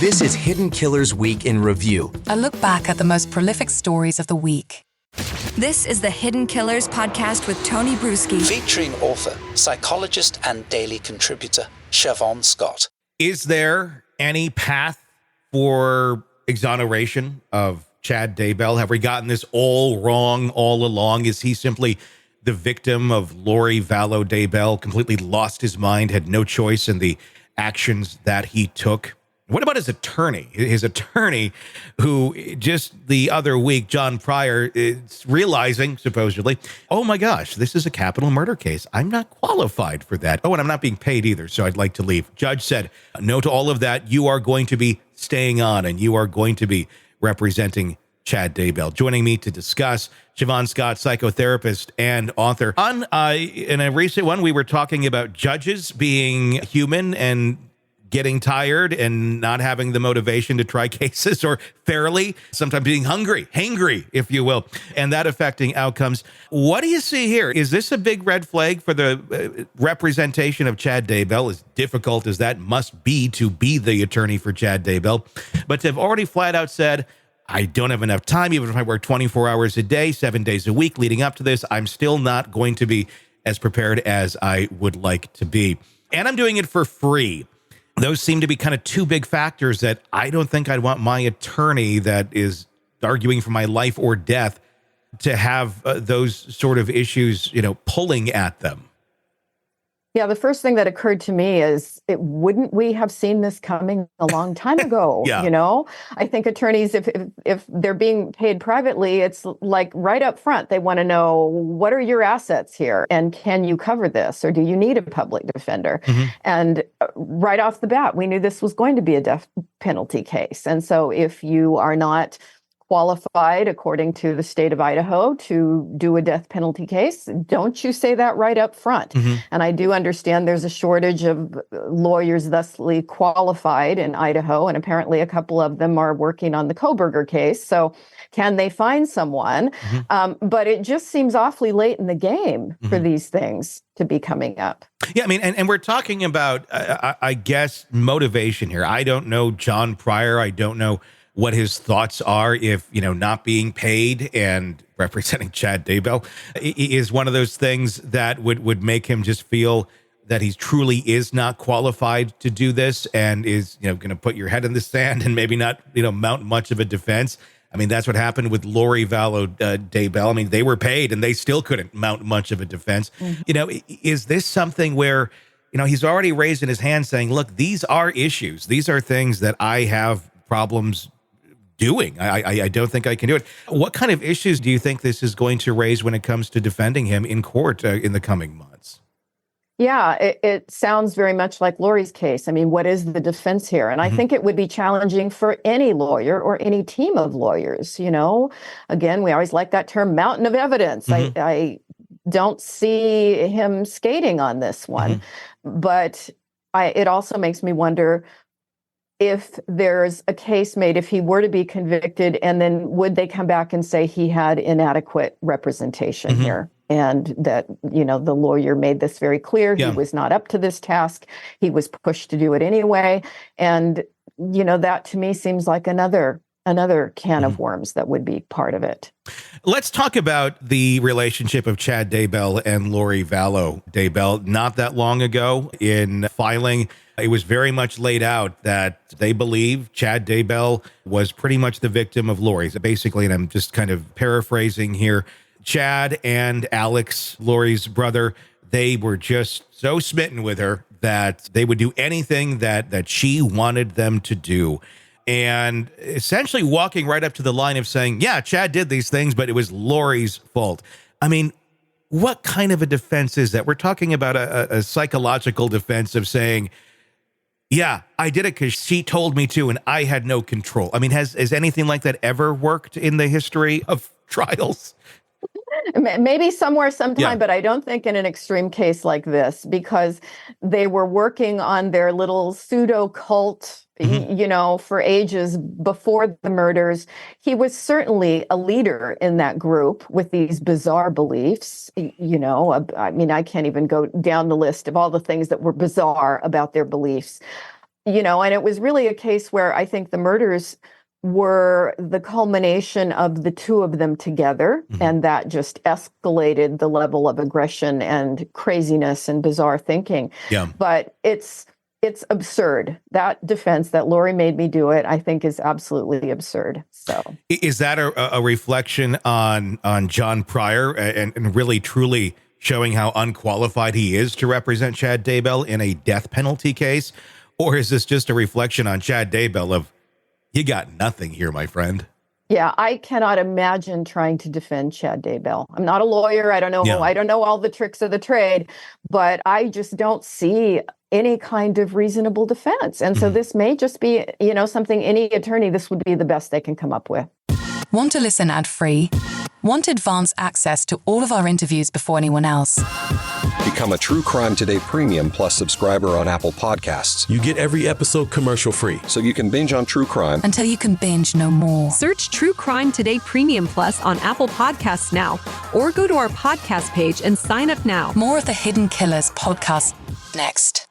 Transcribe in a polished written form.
This is Hidden Killers Week in Review. A look back at the most prolific stories of the week. This is the Hidden Killers podcast with Tony Brueski. Featuring author, psychologist, and daily contributor, Siobhan Scott. Is there any path for exoneration of Chad Daybell? Have we gotten this all wrong all along? Is he simply the victim of Lori Vallow Daybell, completely lost his mind, had no choice in the actions that he took? What about his attorney? His attorney, who just the other week, John Pryor, is realizing, supposedly, oh my gosh, this is a capital murder case. I'm not qualified for that. Oh, and I'm not being paid either, so I'd like to leave. Judge said, no to all of that. You are going to be staying on, and you are going to be representing Chad Daybell. Joining me to discuss, Siobhan Scott, psychotherapist and author. In a recent one, we were talking about judges being human and getting tired and not having the motivation to try cases, or fairly, sometimes being hangry, if you will, and that affecting outcomes. What do you see here? Is this a big red flag for the representation of Chad Daybell, as difficult as that must be to be the attorney for Chad Daybell? But to have already flat out said, I don't have enough time, even if I work 24 hours a day, 7 days a week leading up to this, I'm still not going to be as prepared as I would like to be. And I'm doing it for free. Those seem to be kind of two big factors that I don't think I'd want my attorney that is arguing for my life or death to have those sort of issues, pulling at them. Yeah, the first thing that occurred to me is, wouldn't we have seen this coming a long time ago? Yeah. I think attorneys, if they're being paid privately, it's like right up front, they want to know, what are your assets here? And can you cover this? Or do you need a public defender? Mm-hmm. And right off the bat, we knew this was going to be a death penalty case. And so if you are not qualified, according to the state of Idaho, to do a death penalty case, don't you say that right up front? Mm-hmm. And I do understand there's a shortage of lawyers thusly qualified in Idaho, and apparently a couple of them are working on the Koberger case. So can they find someone? Mm-hmm. But it just seems awfully late in the game mm-hmm. for these things to be coming up. Yeah, I mean, and we're talking about, I guess, motivation here. I don't know John Pryor. I don't know what his thoughts are if, not being paid and representing Chad Daybell is one of those things that would make him just feel that he truly is not qualified to do this and is, going to put your head in the sand and maybe not, mount much of a defense. I mean, that's what happened with Lori Vallow Daybell. I mean, they were paid and they still couldn't mount much of a defense. Mm-hmm. Is this something where, he's already raising his hand saying, look, these are issues. These are things that I have problems doing. I don't think I can do it. What kind of issues do you think this is going to raise when it comes to defending him in court in the coming months? Yeah, it sounds very much like Lori's case. I mean, what is the defense here? And I think it would be challenging for any lawyer or any team of lawyers. Again, we always like that term, mountain of evidence. Mm-hmm. I don't see him skating on this one, but it also makes me wonder, if there's a case made, if he were to be convicted, and then would they come back and say he had inadequate representation here? And that, the lawyer made this very clear. Yeah. He was not up to this task. He was pushed to do it anyway. And, that to me seems like another can of worms that would be part of it. Let's talk about the relationship of Chad Daybell and Lori Vallow Daybell. Not that long ago in filing, it was very much laid out that they believe Chad Daybell was pretty much the victim of Lori. So basically, and I'm just kind of paraphrasing here, Chad and Alex, Lori's brother, they were just so smitten with her that they would do anything that she wanted them to do. And essentially walking right up to the line of saying, yeah, Chad did these things, but it was Lori's fault. I mean, what kind of a defense is that? We're talking about a psychological defense of saying, yeah, I did it because she told me to, and I had no control. I mean, has anything like that ever worked in the history of trials? Maybe somewhere, sometime, but I don't think in an extreme case like this, because they were working on their little pseudo cult, for ages before the murders. He was certainly a leader in that group with these bizarre beliefs. I mean, I can't even go down the list of all the things that were bizarre about their beliefs. And it was really a case where I think the murders were the culmination of the two of them together, and that just escalated the level of aggression and craziness and bizarre thinking. Yeah. But it's absurd. That defense that Lori made me do it, I think, is absolutely absurd. So is that a reflection on John Pryor and really truly showing how unqualified he is to represent Chad Daybell in a death penalty case? Or is this just a reflection on Chad Daybell of, you got nothing here, my friend? Yeah, I cannot imagine trying to defend Chad Daybell. I'm not a lawyer. I don't know. Yeah. I don't know all the tricks of the trade, but I just don't see any kind of reasonable defense. And so this may just be, something any attorney, this would be the best they can come up with. Want to listen ad-free? Want advance access to all of our interviews before anyone else? Become a True Crime Today Premium Plus subscriber on Apple Podcasts. You get every episode commercial-free. So you can binge on true crime Until you can binge no more. Search True Crime Today Premium Plus on Apple Podcasts now, or go to our podcast page and sign up now. More of the Hidden Killers podcast next.